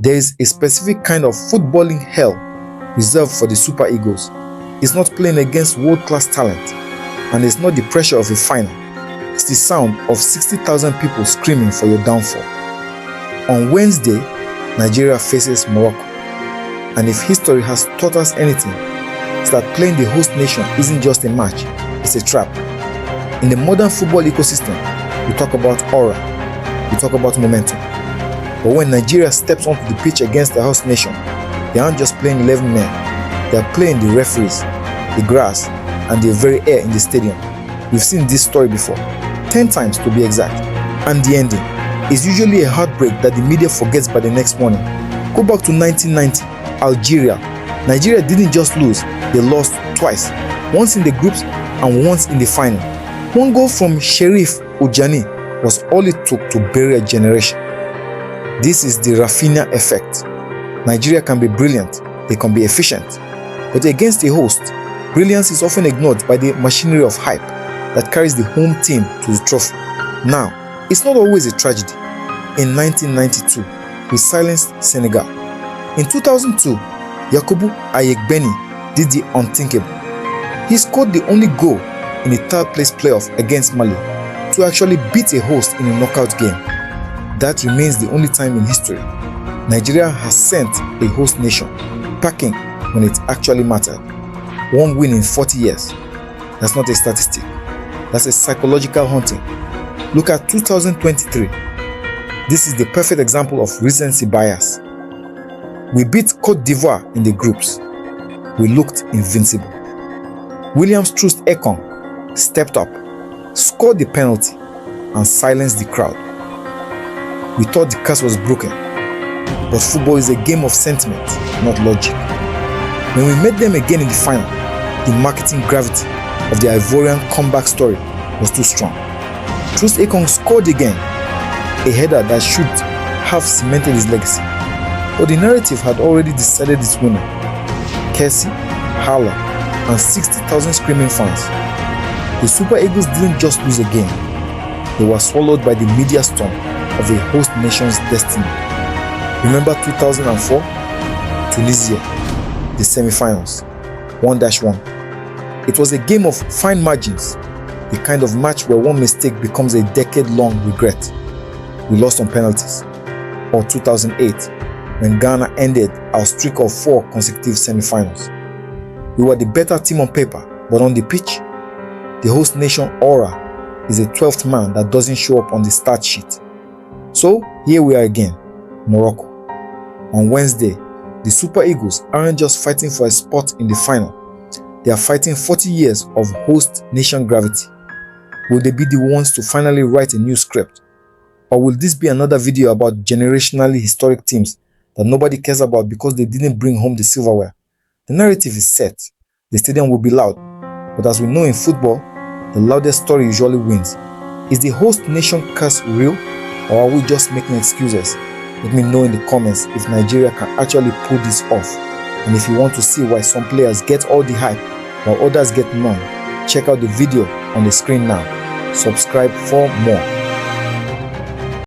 There is a specific kind of footballing hell reserved for the Super Eagles. It's not playing against world-class talent, and it's not the pressure of a final. It's the sound of 60,000 people screaming for your downfall. On Wednesday, Nigeria faces Morocco. And if history has taught us anything, it's that playing the host nation isn't just a match, it's a trap. In the modern football ecosystem, we talk about aura, we talk about momentum. But when Nigeria steps onto the pitch against the host nation, they aren't just playing 11 men, they are playing the referees, the grass, and the very air in the stadium. We've seen this story before, 10 times to be exact. And the ending is usually a heartbreak that the media forgets by the next morning. Go back to 1990, Algeria. Nigeria didn't just lose, they lost twice, once in the groups and once in the final. One goal from Sheriff Ojani was all it took to bury a generation. This is the Rafinha effect. Nigeria can be brilliant, they can be efficient, but against a host, brilliance is often ignored by the machinery of hype that carries the home team to the trophy. Now, it's not always a tragedy. In 1992, we silenced Senegal. In 2002, Yakubu Ayegbeni did the unthinkable. He scored the only goal in the third-place playoff against Mali to actually beat a host in a knockout game. That remains the only time in history Nigeria has sent a host nation packing when it actually mattered. One win in 40 years. That's not a statistic. That's a psychological haunting. Look at 2023. This is the perfect example of recency bias. We beat Cote d'Ivoire in the groups. We looked invincible. Williams Troost-Ekong stepped up, scored the penalty, and silenced the crowd. We thought the curse was broken, but football is a game of sentiment, not logic. When we met them again in the final, the marketing gravity of the Ivorian comeback story was too strong. Troost-Ekong scored again, a header that should have cemented his legacy. But the narrative had already decided its winner. Kessie, Hala, and 60,000 screaming fans. The Super Eagles didn't just lose a game, they were swallowed by the media storm of a host nation's destiny. Remember 2004? Tunisia, the semi-finals, 1-1. It was a game of fine margins, the kind of match where one mistake becomes a decade-long regret. We lost on penalties. Or 2008, when Ghana ended our streak of 4 consecutive semi-finals. We were the better team on paper, but on the pitch, the host nation aura is a 12th man that doesn't show up on the start sheet. So here we are again, Morocco. On Wednesday, the Super Eagles aren't just fighting for a spot in the final, they are fighting 40 years of host nation gravity. Will they be the ones to finally write a new script? Or will this be another video about generationally historic teams that nobody cares about because they didn't bring home the silverware? The narrative is set, the stadium will be loud, but as we know in football, the loudest story usually wins. Is the host nation curse real, or are we just making excuses? Let me know in the comments if Nigeria can actually pull this off. And if you want to see why some players get all the hype while others get none, check out the video on the screen now. Subscribe for more.